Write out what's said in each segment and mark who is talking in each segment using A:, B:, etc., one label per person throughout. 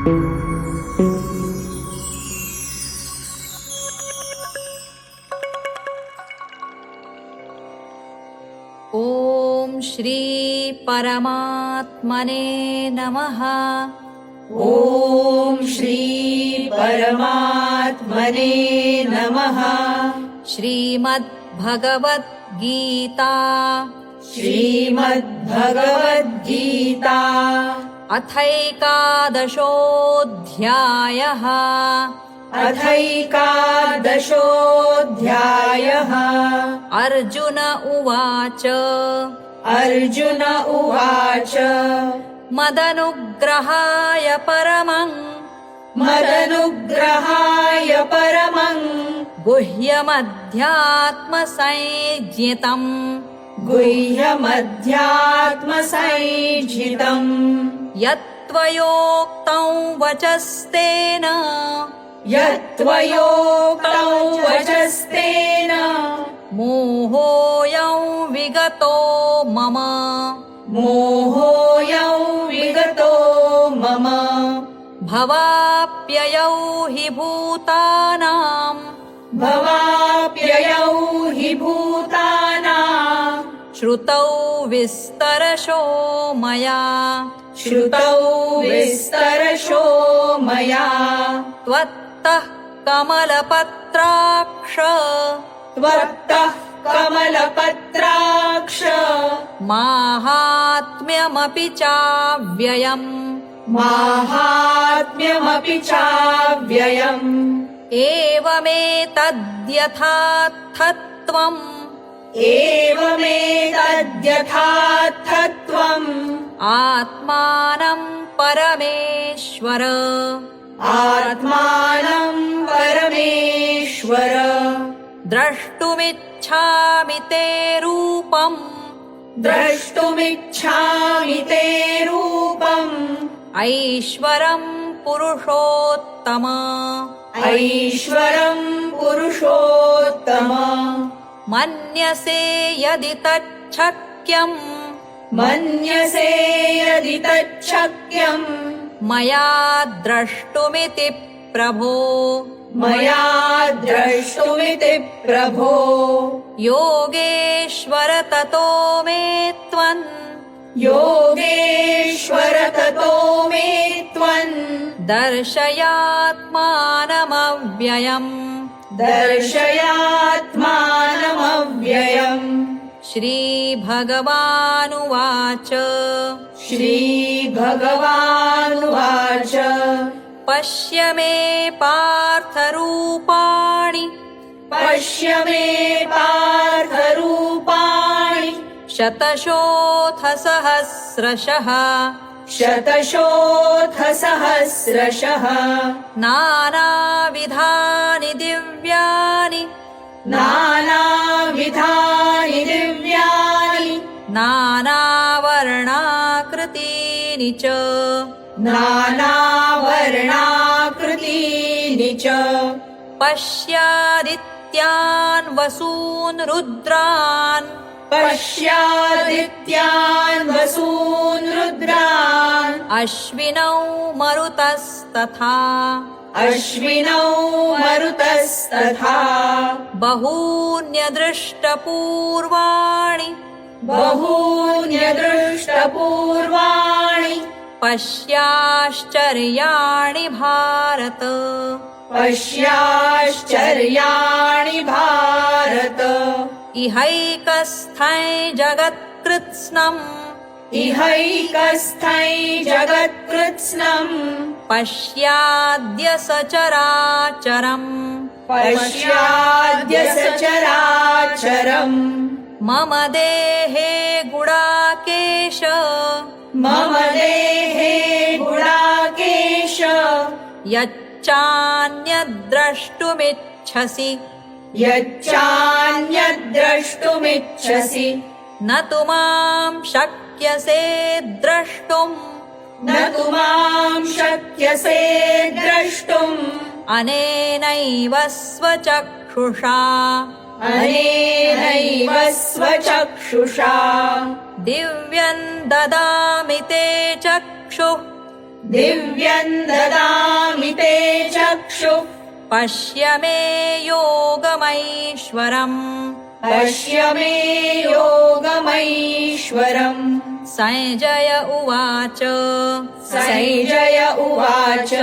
A: ॐ श्री परमात्मने नमः।
B: ॐ श्री परमात्मने नमः।
A: श्रीमद्भगवद्गीता
B: श्रीमद्भगवद्गीता
A: अथैकादशोऽध्यायः
B: अथैकादशोऽध्यायः
A: अर्जुन उवाच
B: अर्जुन उवाच
A: मदनुग्रहाय परमं गुह्यमध्यात्मसंज्ञितम् यत्त्वयोक्तं वचस्तेन मोहोऽयं विगतो मम भवाप्ययौ हि भूतानां श्रुतौ विस्तरशो मया त्वत्तः कमलपत्राक्ष माहात्म्यमपि चाव्ययम् एवमेतद्यथार्थत्वम् आत्मानं परमेश्वर द्रष्टुमिच्छामि ते रूपम् ऐश्वरं पुरुषोत्तम मन्यसे यदि तच्छक्यम् मया द्रष्टुमिति प्रभो योगेश्वर ततो मे त्वन् दर्शयात्मानमव्ययम् श्रीभगवानुवाच पश्य मे पार्थरूपाणि शतशोऽथ सहस्रशः नानाविधानि दिव्यानि नानावर्णाकृतीनि च पश्यादित्यान् वसून् रुद्रान् अश्विनौ मरुतस्तथा बहून्यदृष्टपूर्वाणि पश्याश्चर्याणि भारत इहैकस्थै जगत्कृत्स्नम् पश्याद्य सचराचरम् मम देहे गुडाकेश यच्चान्यद्द्रष्टुमिच्छसि न तु मां शक्यसे द्रष्टुम् अनेनैव स्वचक्षुषा दिव्यं ददामि ते चक्षुः
B: दिव्यं ददामि ते चक्षुः
A: पश्य मे योगमैश्वरम्
B: पश्य मे योगमैश्वरम्
A: संजय उवाच
B: संजय उवाच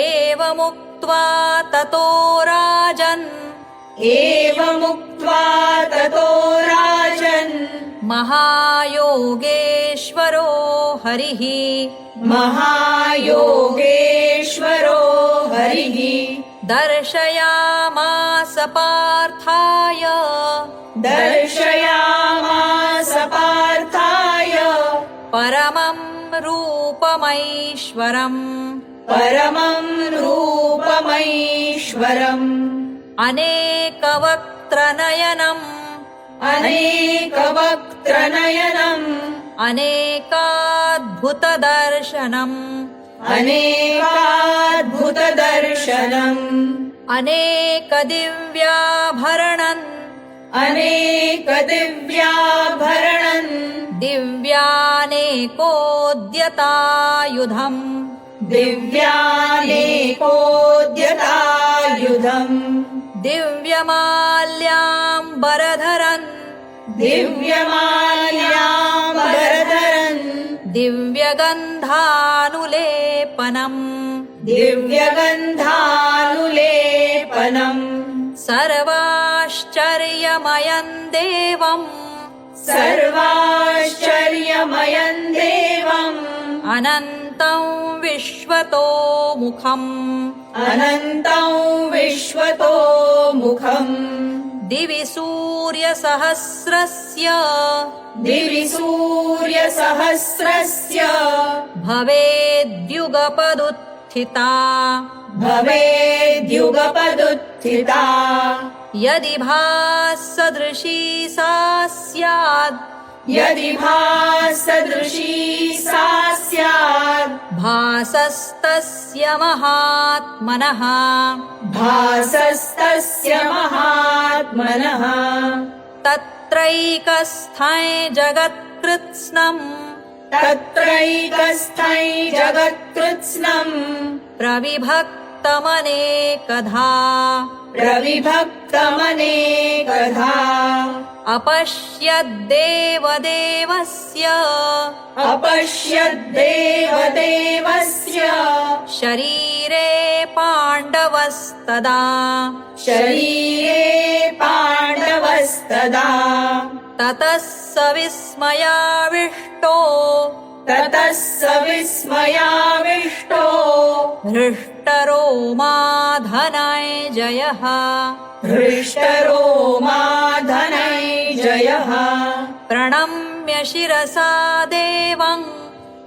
A: एवमुक्त्वा ततो राजन्
B: एवमुक्त्वा ततो राजन्
A: महायोगेश्वरो हरिः
B: महायोगेश्वरो हरिः
A: दर्शयामास पार्थाय
B: दर्शयामास पार्थाय
A: परमं रूपमैश्वरम्
B: परमं रूपमैश्वरम्
A: अनेकवक्त्रनयनम्
B: अनेकवक्त्रनयनम्
A: अनेकाद्भुतदर्शनम्
B: अनेकाद्भुतदर्शनम्
A: अनेकदिव्याभरणम्
B: अनेकदिव्याभरणम्
A: दिव्यानेकोद्यतायुधम्
B: दिव्यानेकोद्यतायुधम्
A: दिव्यमाल्याम्बरधरन्
B: दिव्यमाल्याम्बरधरन्
A: दिव्यगन्धानुलेपनम्
B: दिव्यगन्धानुलेपनम्
A: सर्वाश्चर्यमयम् देवम्
B: सर्वाश्चर्यमयम् देवम्
A: अनन्तं विश्वतोमुखम्
B: अनन्तं विश्वतोमुखम्
A: दिवि सूर्यसहस्रस्य
B: दिवि सूर्यसहस्रस्य
A: भवेद्युगपदुत्थिता
B: भवेद्युगपदुत्थिता
A: यदि भासदृशी सा स्यात्
B: यदि भासदृशी सा स्यात्
A: भासस्तस्य महात्मनः
B: भासस्तस्य महात्मनः
A: तत्रैकस्थं जगत्कृत्स्नम्
B: तत्रैकस्थं जगत्कृत्स्नम्
A: प्रविभक्तमनेकधा
B: प्रविभक्तमनेकधा
A: अपश्यद्देवदेवस्य
B: अपश्यद्देवदेवस्य
A: शरीरे पाण्डवस्तदा
B: शरीरे पाण्डवस्तदा
A: ततः स विस्मयाविष्टो
B: ततः स विस्मयाविष्टो
A: हृष्टरोमा धनञ्जयः
B: हृष्टरोमा धनञ्जयः
A: प्रणम्य शिरसा देवम्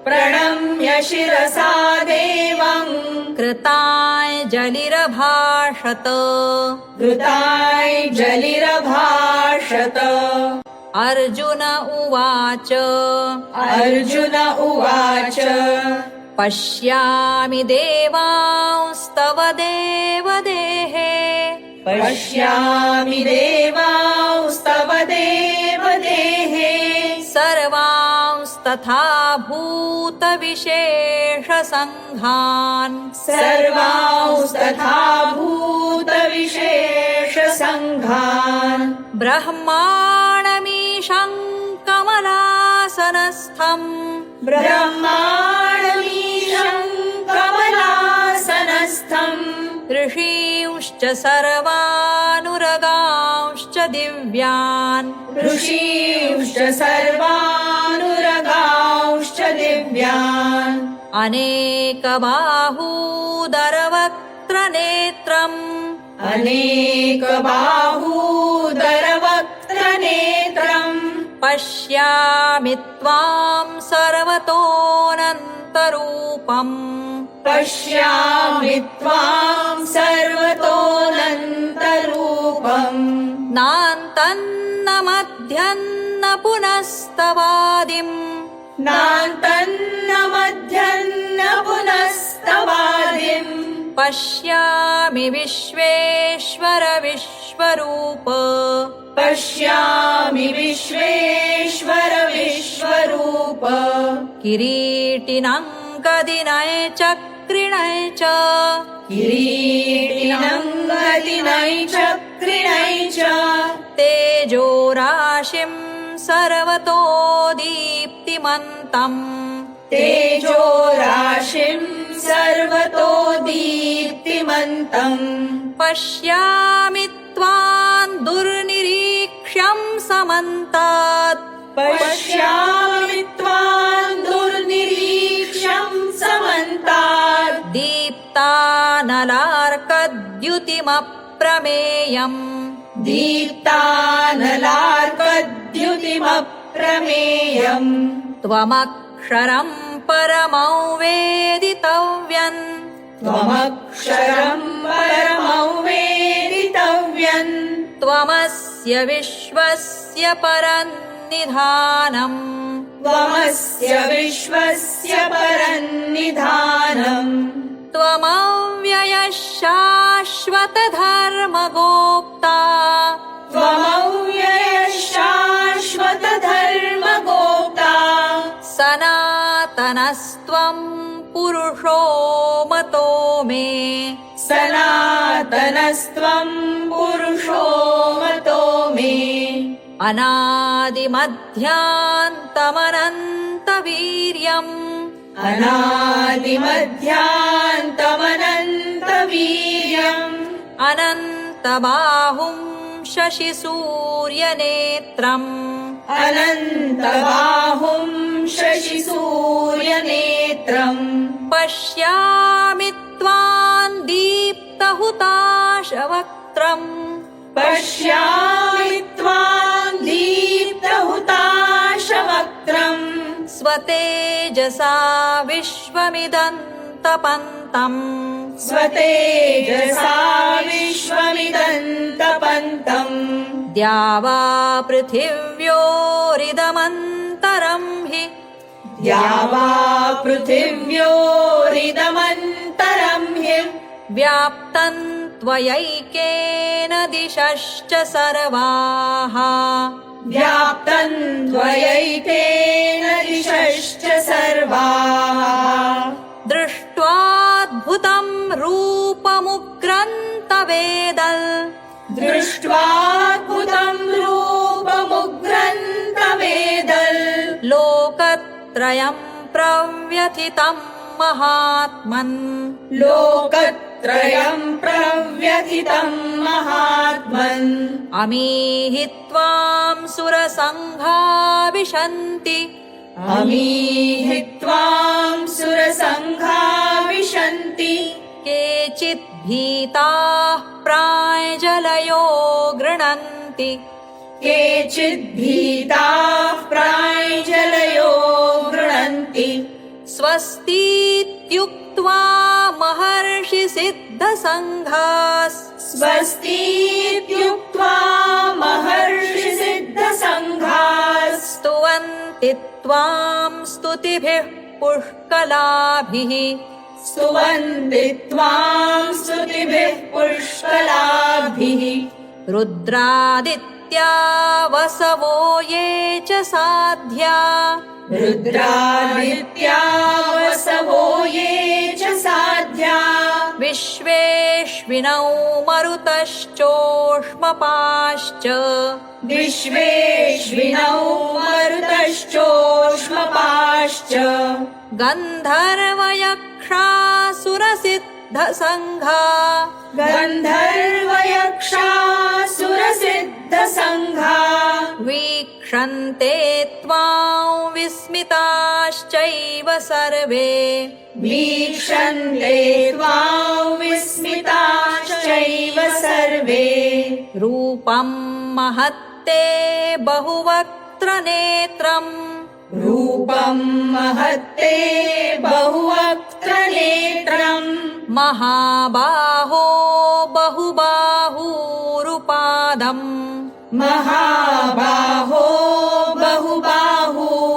B: प्रणम्य शिरसा देवम्
A: कृताञ्जलिरभाषत
B: कृताञ्जलिरभाषत
A: अर्जुन उवाच
B: अर्जुन उवाच
A: पश्यामि देवांस्तव देवदेहे
B: पश्यामि देवांस्तव देवदेहे
A: सर्वांस्तथा भूतविशेषसङ्घान्
B: सर्वांस्तथा भूतविशेषसङ्घान्
A: ब्रह्माणमीशं कमलासनस्थम्
B: ब्रह्माणमीशं कमलासनस्थम्
A: ऋषींश्च सर्वानुरगांश्च दिव्यान्
B: ऋषींश्च सर्वानुरगांश्च दिव्यान्
A: अनेकबाहूदरवक्त्रनेत्रम्
B: अनेकबाहूदरवक्त्रनेत्रम्
A: पश्यामि त्वां सर्वतोऽनन्तरूपम्
B: पश्यामि त्वां सर्वतोऽनन्तरूपम्
A: नान्तन्न मध्यन्न पुनस्तवादिम्
B: नान्तन्न मध्यन्न पुनस्तवादिम्
A: पश्यामि विश्वेश्वर विश्वरूप
B: पश्यामि विश्वेश्वर विश्वरूप
A: किरीटिनं गदिनय चक्रिणय च
B: किरीटिनं गदिनै चक्रिणै च
A: तेजोराशिं सर्वतो दीप्तिमन्तम्
B: तेजोराशिं सर्वतो दीप्तिमन्तम्
A: पश्यामि त्वां दुर्निरीक्ष्यं समन्तात्
B: पश्यामि त्वां दुर्निरीक्ष्यं समन्तात्
A: दीप्तानलार्कद्युतिमप्रमेयम्
B: दीप्तानलार्कद्युतिमप्रमेयम्
A: त्वमक्षरं परमौ वेदितव्यम्
B: त्वमक्षरं परमौ वेदितव्यम्
A: त्वमस्य विश्वस्य परन्निधानम्
B: त्वमस्य विश्वस्य परन्निधानम्
A: त्वमव्ययः शाश्वतधर्मगोप्ता
B: त्वमव्ययः शाश्वतधर्मगोप्ता
A: सनातनस्त्वं पुरुषो मतो मे
B: सनातनस्त्वं पुरुषो मतो मे
A: अनादिमध्यान्तमनन्तवीर्यम्
B: अनादिमध्यान्तमनन्तवीर्यम्
A: अनन्तबाहुं शशिसूर्यनेत्रम्
B: अनन्तबाहुं शशिसूर्यनेत्रम्
A: पश्यामि त्वां दीप्तहुताशवक्त्रम्
B: पश्यामि त्वां दीप्तहुताशवक्त्रम्
A: स्वतेजसा विश्वमिदन्तपन्तम्
B: स्वतेजसा विश्वमिदन्तपन्तम्
A: द्यावा पृथिव्योरिदमन्तरम् हि
B: द्यावा पृथिव्योरिदमन्तरम् हि
A: व्याप्तम् त्वयैकेन दिशश्च सर्वाः
B: व्याप्तम् त्वयैकेन दिशश्च सर्वाः
A: दृष्ट्वाद्भुतम् रूपमुग्रन्तवेदल्
B: दृष्ट्वाद्भुतम् रूपमुग्रन्तवेदल्
A: लोकत्रयम् प्रव्यथितम् महात्मन्
B: लोकत्रयम् प्रव्यथितम् महात्मन्
A: अमीहि त्वां सुरसङ्घा विशन्ति
B: अमीहि त्वां सुरसङ्घा विशन्ति
A: केचित् भीताः प्राञ्जलयो गृह्णन्ति
B: केचित् भीताः प्राञ्जलयो गृह्णन्ति
A: स्वस्तीत्युक्त्वा महर्षिसिद्धसङ्घास्
B: स्वस्तीत्युक्त्वा महर्षिसिद्धसङ्घाः
A: स्तुवन्ति त्वां स्तुतिभिः पुष्कलाभिः
B: स्तुवन्ति त्वां स्तुतिभिः पुष्कलाभिः
A: रुद्रादित्या वसवो ये च साध्या
B: रुद्रादित्या वसवो ये च साध्या
A: विश्वेश्विनौ मरुतश्चोष्मपाश्च
B: विश्वेश्विनौ मरुतश्चोष्मपाश्च
A: गन्धर्वयक्षासुरसिद्धसङ्घा
B: गन्धर्वयक्षासुरसिद्धसङ्घा
A: वीक्षन्ते त्वां विस्मिताश्चैव सर्वे
B: वीक्षन्ते त्वां विस्मिताश्चैव सर्वे
A: रूपं महत्ते बहुवक्त्रनेत्रम्
B: रूपं महत्ते बहुवक्त्रनेत्रम्
A: महाबाहो बहुबाहूरुपादम्
B: महाबाहो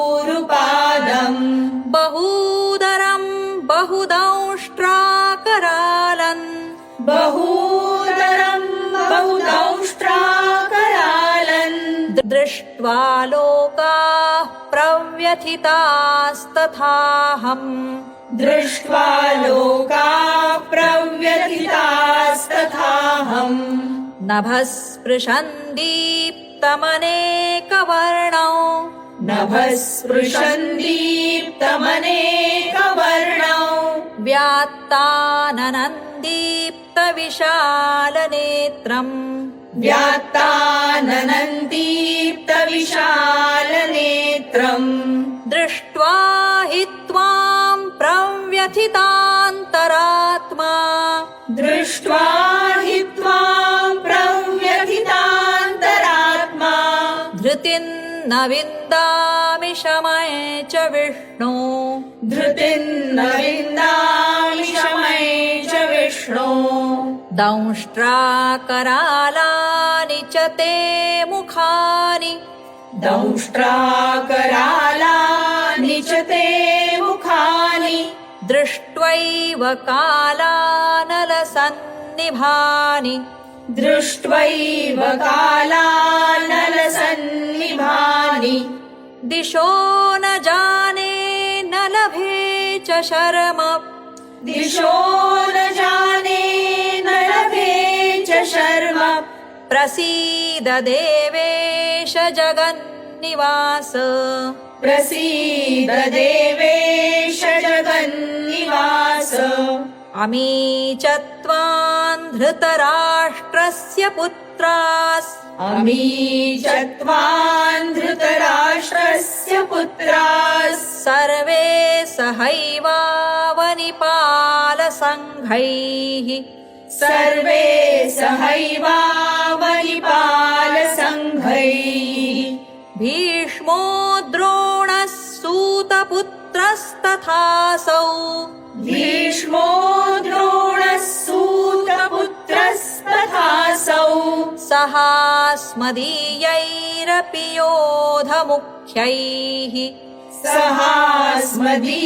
B: बहुबाहूरुपादम्
A: बहूदरं बहुदंष्ट्राकरालन्
B: बहूदरम् बहुदंष्ट्राकरालन्
A: दृष्ट्वा दृष्ट्वा लोकाः प्रव्यथितास्तथाहम्
B: दृष्ट्वा लोकाः प्रव्यथितास्तथाहम्
A: नभस्पृशन् दीप्तमनेकवर्णौ
B: नभस्पृशन् दीप्तमनेकवर्णौ
A: व्यात्ताननं दीप्तविशालनेत्रम्
B: व्यात्ताननं दीप्तविशालनेत्रम्
A: दृष्ट्वा हि त्वां प्रव्यथितान्तरात्मा
B: दृष्ट्वा हि त्वां प्रव्यथितान्तरात्मा
A: धृतिर्न विन्दामि शमये च विष्णो
B: धृतिर्न विन्दामि शमये च विष्णो
A: दंष्ट्राकरालानि च ते मुखानि
B: दंष्ट्राकरालानि च ते मुखानि
A: दृष्ट्वैव कालानलसन्निभानि
B: दृष्ट्वैव कालानलसन्निभानि
A: दिशो न जाने न लभे च शर्म
B: दिशो न जाने न लभे च शर्म
A: प्रसीद देवेश जगन्निवास
B: प्रसीद देवेश जगन्निवास
A: अमी च त्वां धृतराष्ट्रस्य पुत्रास्
B: अमी च त्वां धृतराष्ट्रस्य पुत्राः
A: सर्वे सहैवावनिपालसङ्घैः
B: सर्वे सहैवावनिपालसङ्घैः
A: भीष्मो द्रोणः सूतपुत्रस्तथासौ
B: भीष्मो द्रोणः सूतपुत्रस्तथासौ
A: सहास्मदीयैरपि योधमुख्यैः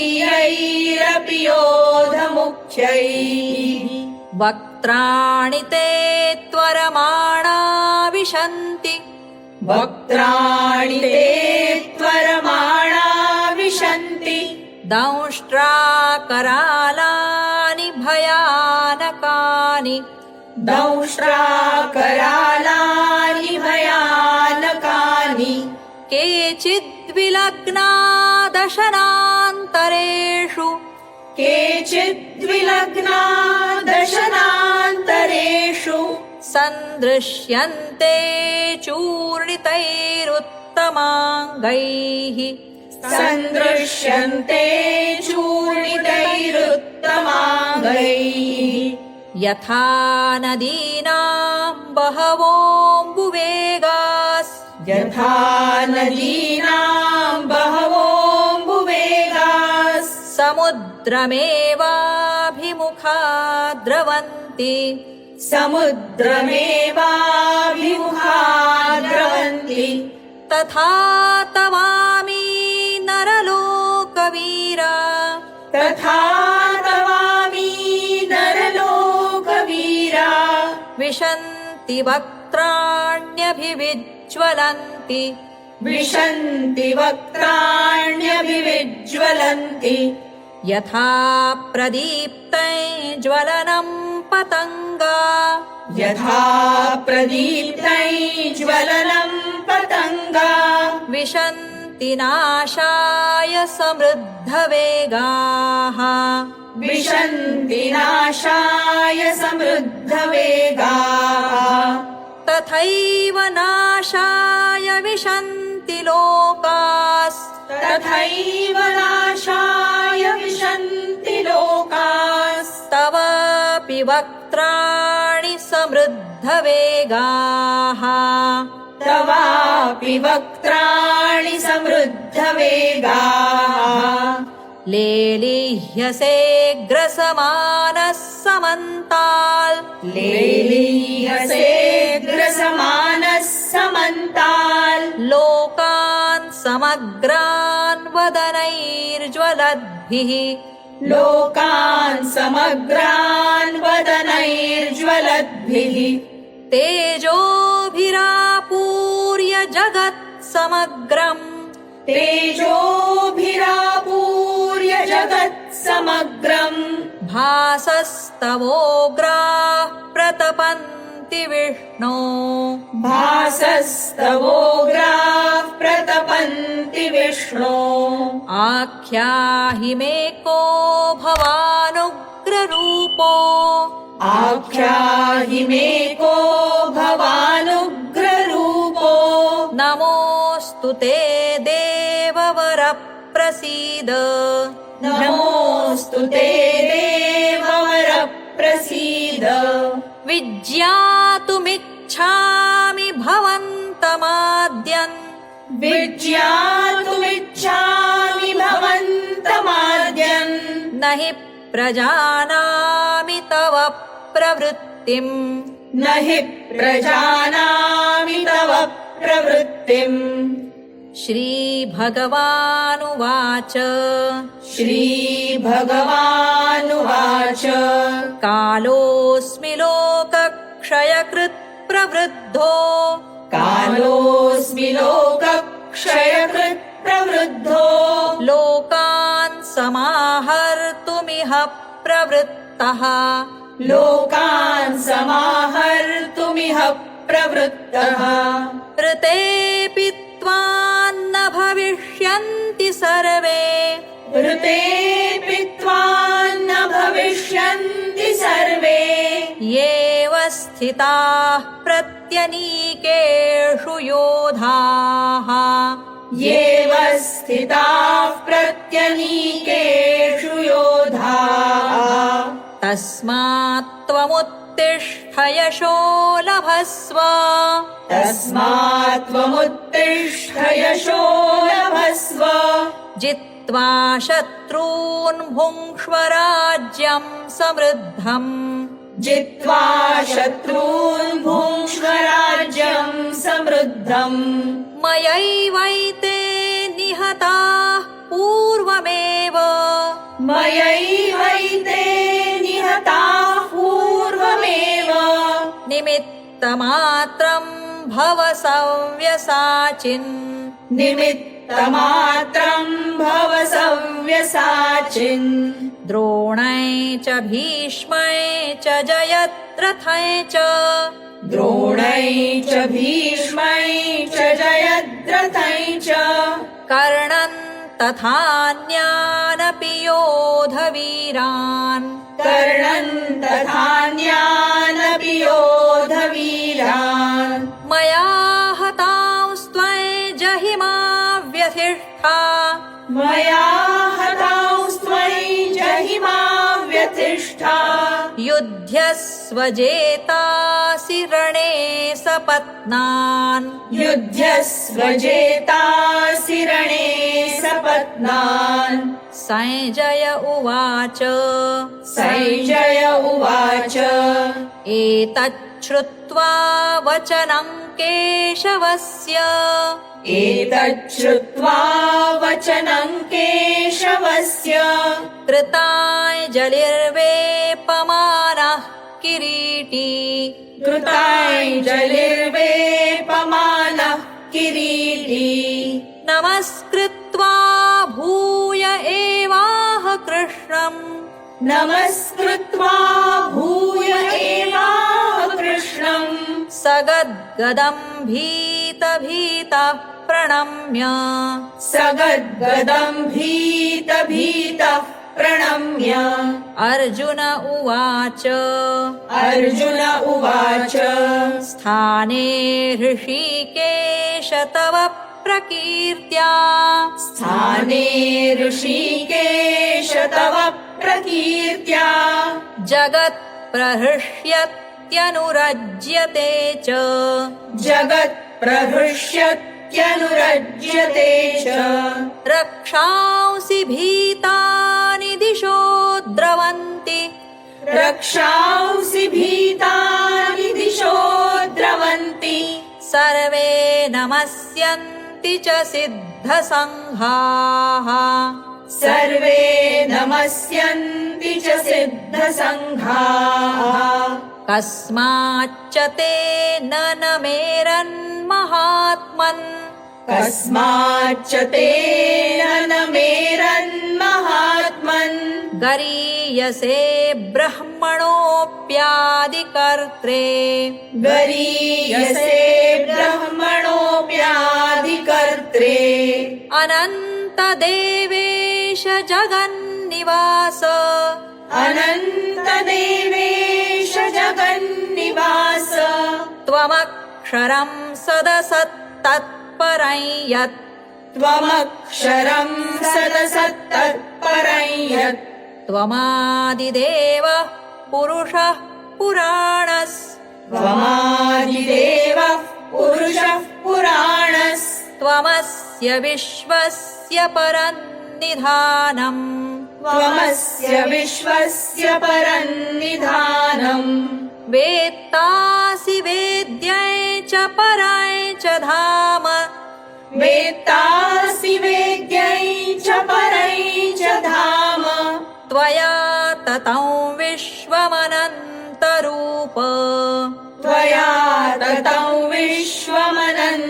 B: सहास्मदीयैरपि योधमुख्यैः
A: वक्त्राणि ते त्वरमाणा विशन्ति
B: वक्त्राणि ते त्वरमाणा विशन्ति
A: दंष्ट्राकरालानि भयानकानि
B: दंष्ट्राकरालानि भयानकानि
A: केचिद्विलग्ना दशनान्तरेषु
B: केचिद्विलग्ना दशनान्तरेषु
A: सन्दृश्यन्ते चूर्णितैरुत्तमाङ्गैः
B: सन्दृश्यन्ते चूर्णितैरुत्तमाङ्गैः
A: यथा नदीनां बहवोऽम्बुवेगास्
B: यथा नदीनां बहवोऽम्बुवेगाः
A: समुद्रमेवाभिमुखा द्रवन्ति
B: समुद्रमेवाभिमुखा द्रवन्ति
A: तथा तवामि नरलोकवीरा
B: तथा तवामि नरलोकवीरा
A: विशन्ति वक्त्राण्यभिविज्वलन्ति
B: विशन्ति वक्त्राण्यभिविज्वलन्ति
A: यथा प्रदीप्ते ज्वलनं पतङ्गा
B: यथा प्रदीप्तै ज्वलनं पतङ्गा
A: विशन्ति नाशाय समृद्धवेगाः
B: विशन्ति नाशाय समृद्धवेगाः
A: तथैव नाशाय विशन्ति लोकास्
B: तथैव नाशाय विशन्ति लोकास्तवापि
A: तवापि वक्त्राणि समृद्धवेगाः
B: तवापि वक्त्राणि समृद्धवेगाः
A: लेलीह्यसे ग्रसमानः समन्ताल्
B: लेलीहसे ग्रसमानः समन्ताल्
A: लोकान् समग्रान् वदनैर्ज्वलद्भिः
B: लोकान् समग्रान् वदनैर्ज्वलद्भिः
A: तेजोभिरापूर्य जगत् समग्रम्
B: तेजोभिरापूर्य जगत्समग्रम्
A: भासस्तवोग्राः प्रतपन्ति विष्णो
B: भासस्तवोग्राः प्रतपन्ति विष्णो
A: आख्याहि मे को भवानुग्ररूपो
B: आख्याहि मे को भवानुग्ररूपो
A: नमोऽस्तु ते देववर प्रसीद
B: नमोऽस्तु ते देववर प्रसीद
A: विज्ञातुमिच्छामि भवन्तमाद्यन्
B: विज्ञातुमिच्छामि भवन्तमाद्यन्
A: न हि प्रजानामि तव प्रवृत्तिम्
B: न हि प्रजानामि तव प्रवृत्तिम्
A: श्रीभगवानुवाच
B: श्रीभगवानुवाच
A: कालोऽस्मि लोकक्षयकृत् प्रवृद्धो
B: कालोऽस्मि लोकक्षयकृत् प्रवृद्धो
A: लोकान् समाहर्तुमिह प्रवृत्तः
B: लोकान् समाहर्तुमिह प्रवृत्तः
A: ऋतेऽपि त्वान्न भविष्यन्ति सर्वे
B: ऋतेऽपि त्वान्न भविष्यन्ति सर्वे
A: येव स्थिताः प्रत्यनीकेषु योधाः
B: येव स्थिताः प्रत्यनीकेषु योधाः
A: तस्मात् त्वमुत्तिष्ठ यशो लभस्व
B: तस्मात् त्वमुत्तिष्ठ यशो लभस्व
A: जित्वा शत्रून् भुङ्क्ष्व राज्यं समृद्धम्
B: जित्वा शत्रून् भुङ्क्ष्व राज्यं समृद्धम्
A: मयैवैते निहताः पूर्वमेव
B: मयैवैते निहताः पूर्वमेव
A: निमित्तमात्रं भव सव्यसाचिन्
B: निमित्तमात्रं भव सव्यसाचिन्
A: द्रोणै च भीष्मै च जयद्रथै च
B: द्रोणै च भीष्मै च जयद्रथै च
A: कर्णन् तथान्यानपि योधवीरान्
B: कर्णन् तथान्यानपि योधवीरान्
A: मया हतांस्त्वयि व्यथिष्ठा
B: मया हतांस्त्वयि जहिमा व्यथिष्ठा
A: युध्यस्व जेतासि रणे सपत्नान्
B: युध्यस्व जेतासि रणे सपत्नान्
A: संजय उवाच
B: संजय उवाच
A: एतच्छ्रुत्वा वचनं केशवस्य
B: एतच्छ्रुत्वा वचनं केशवस्य
A: कृताञ्जलिर्वेपमानः किरीटी
B: कृताञ्जलिर्वेपमानः किरीटी
A: नमस्कृत्वा भूय एवाह कृष्णम्
B: नमस्कृत्वा भूय एवाह कृष्णम्
A: सगद्गदं भीतः प्रणम्य
B: सगद्गदं भीतः प्रणम्य
A: अर्जुन उवाच
B: अर्जुन उवाच
A: स्थाने ऋषिकेश तव प्रकीर्त्या
B: स्थाने ऋषिकेश तव प्रकीर्त्या
A: जगत्प्रहृष्यत्यनुरज्यते च
B: जगत्प्रहृष्यत्यनुरज्यते च
A: रक्षांसि भीतानि दिशो द्रवन्ति
B: रक्षांसि भीतानि दिशो द्रवन्ति
A: सर्वे नमस्यन्ति च सिद्धसङ्घाः
B: सर्वे नमस्यन्ति च सिद्धसङ्घाः
A: कस्माच्च ते न नमेरन्महात्मन्
B: कस्माच्च तेन न मेरन्महात्मन्
A: गरीयसे ब्रह्मणोऽप्यादिकर्त्रे
B: गरीयसे ब्रह्मणोऽप्यादिकर्त्रे
A: अनन्तदेवेश जगन्निवास
B: अनन्तदेवेश जगन्निवास
A: त्वमक्षरं सदसत्तत्परं यत्
B: त्वमक्षरं सदसत्तत्परं यत्
A: त्वमादिदेवः पुरुषः पुराणस्
B: त्वमादिदेवः पुरुषः पुराणस्
A: त्वमस्य विश्वस्य परन्निधानम्
B: त्वमस्य विश्वस्य परन्निधानम्
A: वेत्तासि वेद्यै च पराय च धाम
B: वेत्तासि वेद्यै च परै च धाम
A: त्वया ततं विश्वमनन्तरूप
B: त्वया ततं विश्वमनन्तरूप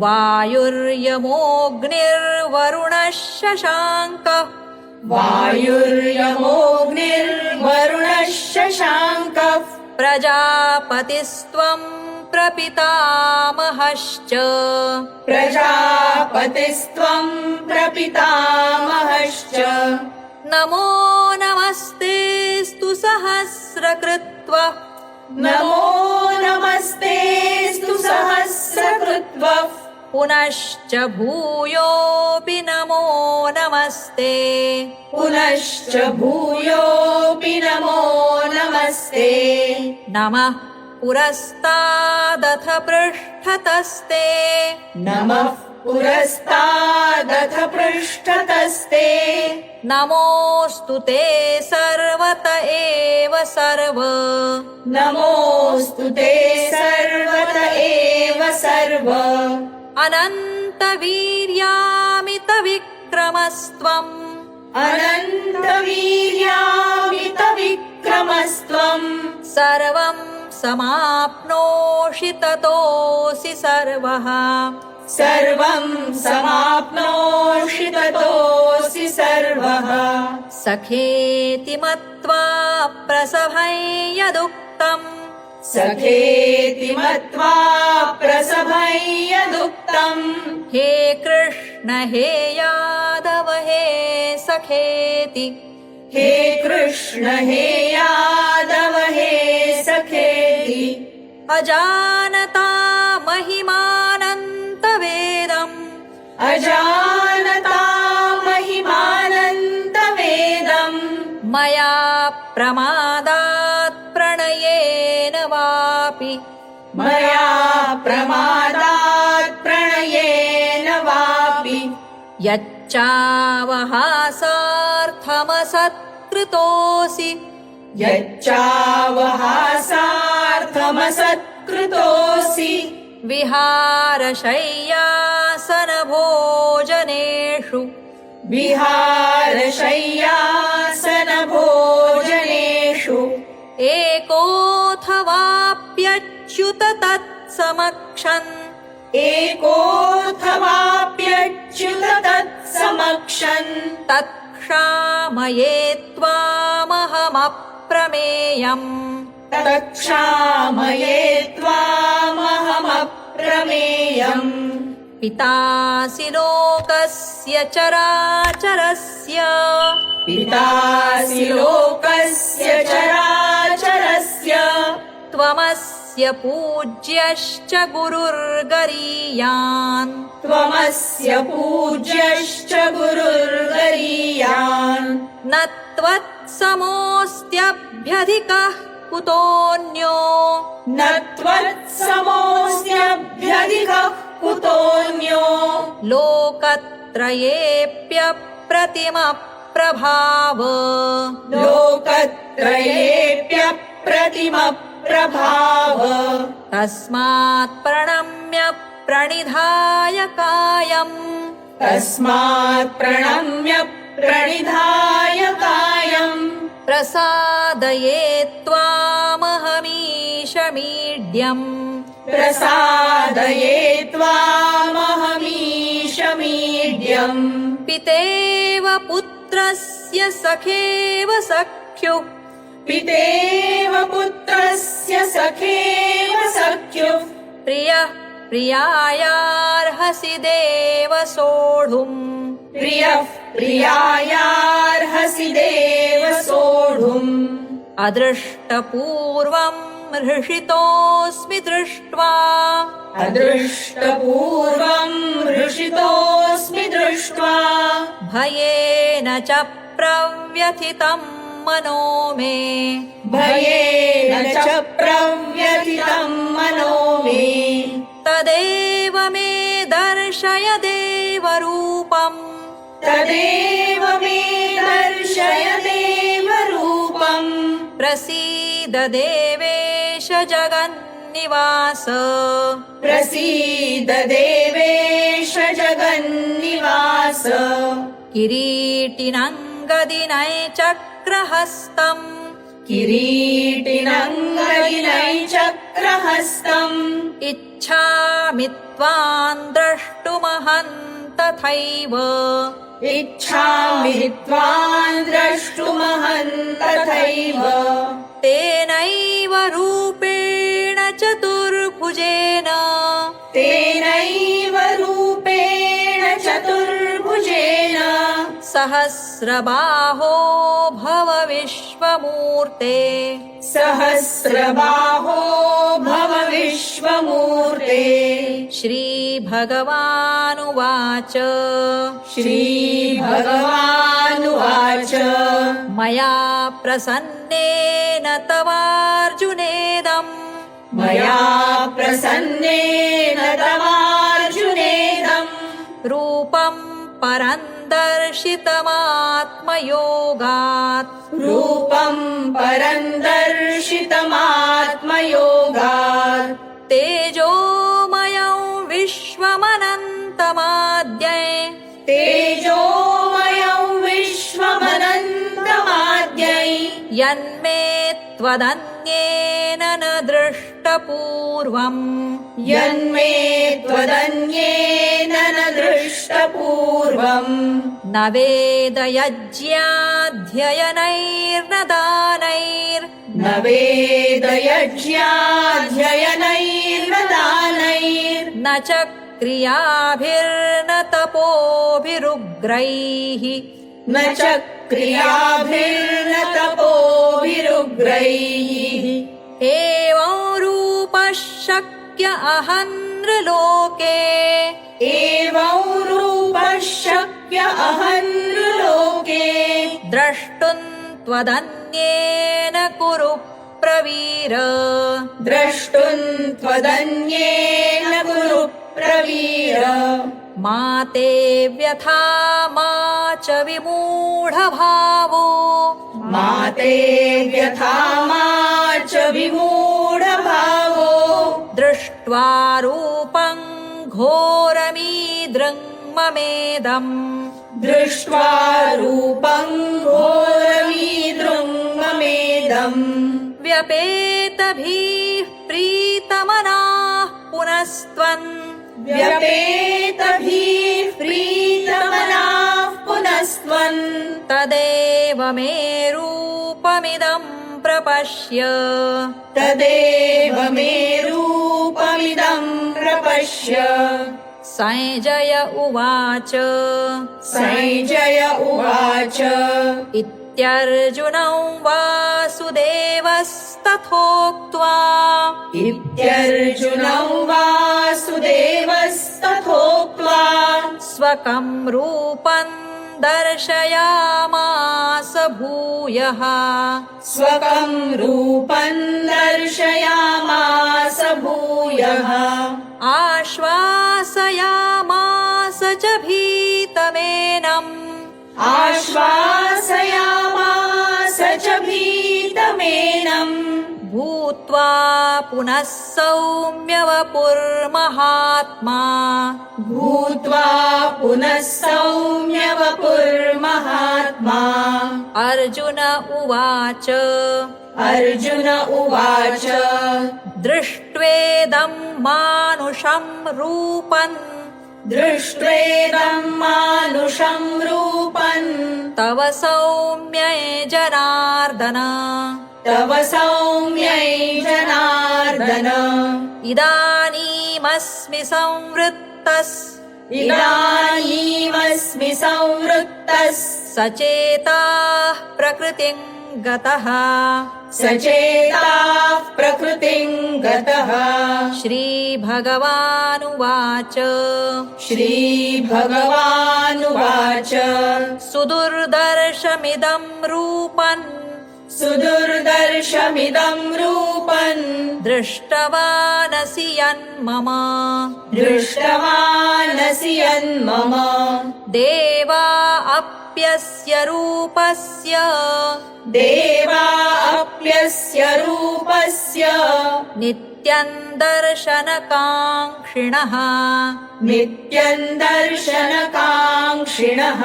A: वायुर्यमोऽग्निर्वरुणः शशाङ्कः
B: वायुर्यमोऽग्निर्वरुणः शशाङ्कः
A: प्रजापतिस्त्वं प्रपितामहश्च
B: प्रजापतिस्त्वं प्रपितामहश्च
A: नमो नमस्तेऽस्तु सहस्रकृत्वः
B: नमो नमस्तेऽस्तु सहस्रकृत्वः
A: पुनश्च भूयोऽपि नमो नमस्ते
B: पुनश्च भूयोऽपि नमो नमस्ते
A: नमः पुरस्तादथ पृष्ठतस्ते
B: नमः पुरस्तादथ पृष्ठतस्ते
A: नमोऽस्तु ते सर्वत एव सर्व
B: नमोऽस्तु ते सर्वत एव सर्व
A: अनन्तवीर्यामितविक्रमस्त्वम्
B: अनन्तवीर्यामितविक्रमस्त्वम्
A: सर्वं समाप्नोषि ततोऽसि सर्वः
B: सर्वं समाप्नोषि ततोऽसि सर्वः
A: सखेति मत्वा प्रसभं यदुक्तम्
B: सखेति मत्वा प्रसभं यदुक्तम्
A: हे कृष्ण हे यादव हे सखेति
B: हे कृष्ण हे यादव हे सखेति
A: अजानता महिमानन्तवेदम्
B: अजानता महिमानन्तवेदम्
A: मया प्रमादात् प्रणयेन वापि
B: मया प्रमादात् प्रणयेन वापि
A: यच्चावहासार्थमसत्कृतोऽसि
B: यच्चावहासार्थमसत्कृतोऽसि
A: विहारशय्यासनभोजनेषु
B: विहारशय्यासनभोजनेषु
A: एकोऽथवाप्यच्युत तत्समक्षन्
B: एकोऽथवाप्यच्युत तत्समक्षन्
A: तत्क्षामये त्वामहमप्रमेयम्
B: तत्क्षामये त्वामहमप्रमेयम्
A: पितासि लोकस्य चराचरस्य
B: पितासि लोकस्य चराचरस्य
A: त्वमस्य पूज्यश्च गुरुर्गरीयान्
B: त्वमस्य पूज्यश्च गुरुर्गरीयान्
A: न त्वत्समोऽस्त्यभ्यधिकः कुतोऽन्यो
B: न त्वत्समोऽस्त्यभ्यधिकः कुतोऽन्यो
A: लोकत्रयेऽप्यप्रतिमप्रभाव
B: लोकत्रयेऽप्यप्रतिमप्रभाव
A: तस्मात् प्रणम्य प्रणिधाय कायम्
B: तस्मात् प्रणम्य प्रणिधाय कायम्
A: प्रसादये त्वामहमीशमीड्यम्
B: प्रसादये त्वामहमीशमीड्यम्
A: पितेव पुत्रस्य सखेव सख्युः
B: पितेव पुत्रस्य सखेव सख्युः
A: प्रियः प्रियायार्हसि देव सोढुम्
B: प्रियः प्रियायार्हसि देव सोढुम्
A: अदृष्टपूर्वम् हृषितोऽस्मि दृष्ट्वा
B: अदृष्टपूर्वम् हृषितोऽस्मि दृष्ट्वा
A: भयेन च प्रव्यथितं मनो मे
B: भयेन च प्रव्यथितं मनो मे
A: तदेव मे दर्शय देवरूपम्
B: तदेव मे दर्शय देवरूपम्
A: प्रसीद देवेश जगन्निवास
B: प्रसीद देवेश जगन्निवास
A: किरीटिनङ्गदिनैचक्रहस्तम्
B: किरीटिनङ्गदिनैचक्रहस्तम्
A: इच्छामि त्वाम् द्रष्टुमहम् तथैव
B: इच्छामि त्वाम् द्रष्टुमहम् तथैव
A: तेनैव रूपेण चतुर्भुजेन
B: तेनैव रूपेण चतुर्भुजेन
A: सहस्रबाहो भव विश्वमूर्ते
B: सहस्रबाहो भव विश्वमूर्ते
A: श्रीभगवानुवाच
B: श्रीभगवानुवाच
A: मया प्रसन्नेन तवार्जुनेदम्
B: मया प्रसन्नेन तवार्जुनेदम्
A: रूपम् परम् दर्शितमात्मयोगात्
B: रूपम् परम् दर्शितमात्मयोगात्
A: तेजोमयं विश्वमनन्तमाद्यै
B: तेजोमयं विश्वमनन्तमाद्यै
A: यन्मे त्वदन्येन न दृष्टपूर्वम्
B: यन्मे त्वदन्येन न दृष्टपूर्वम्
A: न वेदयज्ञाध्ययनैर्न दानैर्न
B: वेदयज्ञाध्ययनैर्न दानैर्न
A: च क्रियाभिर्न तपोभिरुग्रैः
B: न च क्रियाभिर्न तपोभिरुग्रैः
A: एवं रूपः शक्य अहन्नृलोके
B: एवं रूपः शक्य अहन्नृलोके
A: द्रष्टुम् त्वदन्येन कुरु प्रवीर
B: द्रष्टुम् त्वदन्येन कुरु प्रवीर
A: मा ते व्यथा मा च विमूढभावो
B: मा ते व्यथा मा च विमूढभावो
A: दृष्ट्वा रूपम् घोरमीदृङ् ममेदम्
B: दृष्ट्वा रूपम् घोरमीदृङ् ममेदम्
A: व्यपेतभिः प्रीतमनाः पुनस्त्वन्
B: व्यपेतभिः प्रीतमनाः पुनस्त्वन्
A: तदेव मे रूपमिदं प्रपश्य
B: तदेव मे रूपमिदं प्रपश्य
A: संजय उवाच
B: संजय उवाच
A: इत्यर्जुनं वासुदेवस्तथोक्त्वा
B: इत्यर्जुनं वासुदेवस्तथोक्त्वा
A: स्वकं रूपं दर्शयामास भूयः
B: स्वकं रूपं दर्शयामास भूयः
A: आश्वासयामास च भीतमेनम्
B: आश्वासयामास च भीतमेनम्
A: भूत्वा पुनः सौम्यवपुर्महात्मा
B: भूत्वा पुनः सौम्यवपुर्महात्मा
A: अर्जुन उवाच
B: अर्जुन उवाच
A: दृष्टुम् दृष्ट्वेदं मानुषं रूपं
B: दृष्ट्वेदं मानुषं रूपं
A: तव सौम्ये जनार्दन
B: तव सौम्यै जनार्दन
A: इदानीमस्मि संवृत्तः
B: इदानीमस्मि संवृत्तः
A: सचेताः प्रकृतिं गतः
B: सचेताः प्रकृतिं गतः
A: श्रीभगवानुवाच
B: श्रीभगवानुवाच
A: सुदुर्दर्शमिदं रूपं
B: सुदुर्दर्शमिदं रूपं
A: दृष्टवानसि यन्मम
B: दृष्टवानसि यन्मम
A: देवा अप्यस्य रूपस्य
B: देवा अप्यस्य रूपस्य
A: नित्यं दर्शनकाङ्क्षिणः
B: नित्यं दर्शनकाङ्क्षिणः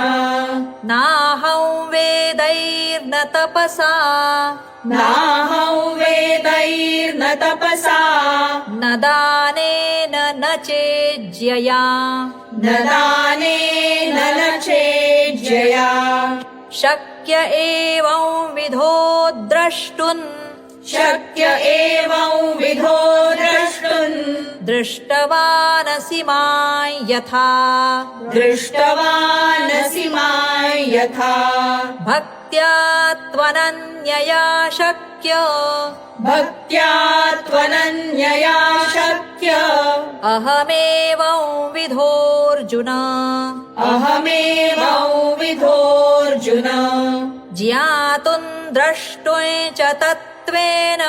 A: नाहं वेदैर्न तपसा
B: नाहं वेदैर्न तपसा
A: न दानेन न चेज्यया
B: न दानेन न चेज्यया
A: शक्य एवं विधो द्रष्टुन्
B: शक्य एवं विधो द्रष्टुम्
A: दृष्टवानसि मां यथा
B: दृष्टवानसि मां यथा
A: भक्त्या त्वनन्यया शक्य
B: भक्त्या त्वनन्यया शक्य
A: अहमेवं विधोऽर्जुन
B: अहमेवं विधोऽर्जुन
A: ज्ञातुं द्रष्टुं च तत्त्वेन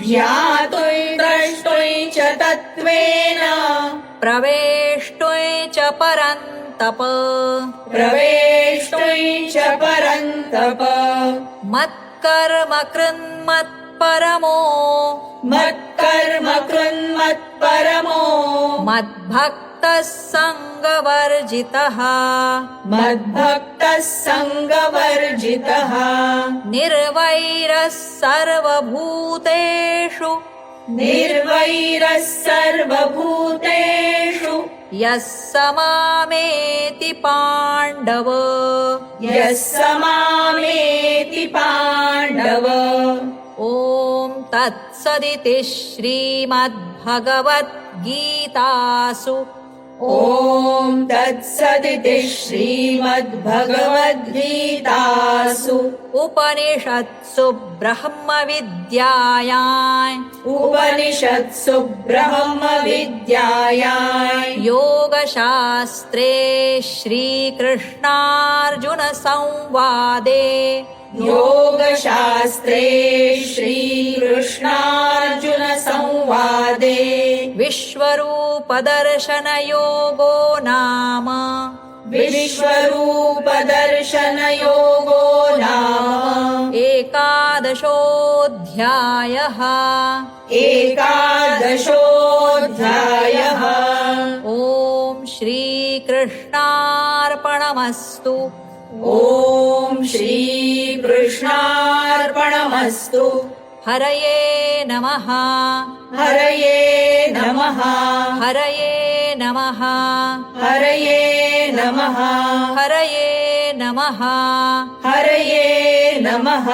B: ज्ञातुं द्रष्टुं च तत्त्वेन
A: प्रवेष्टुं च परन्तप
B: प्रवेष्टुं च परन्तप
A: मत्कर्म कृन्मत्परमो
B: मत्कर्म कृन्मत्परमो
A: मद्भक्तः सङ्गवर्जितः
B: मद्भक्तः सङ्गवर्जितः
A: निर्वैरः सर्वभूतेषु
B: निर्वैरः सर्वभूतेषु
A: यः स मामेति पाण्डव
B: यः स मामेति पाण्डव
A: ॐ तत्सदिति श्रीमद्भगवद्गीतासु
B: ॐ तत्सदिति श्रीमद्भगवद्गीतासु
A: उपनिषत्सु ब्रह्मविद्यायां
B: उपनिषत्सु ब्रह्मविद्यायां
A: योगशास्त्रे श्रीकृष्णार्जुनसंवादे
B: योगशास्त्रे श्रीकृष्णार्जुनसंवादे
A: विश्वरूपदर्शनयोगो नाम
B: विश्वरूपदर्शनयोगो नाम
A: एकादशोऽध्यायः
B: एकादशोऽध्यायः
A: ॐ श्रीकृष्णार्पणमस्तु
B: ॐ श्रीकृष्णार्पणमस्तु
A: हरये नमः
B: हरये नमः
A: हरये नमः
B: हरये नमः
A: हरये नमः
B: हरये नमः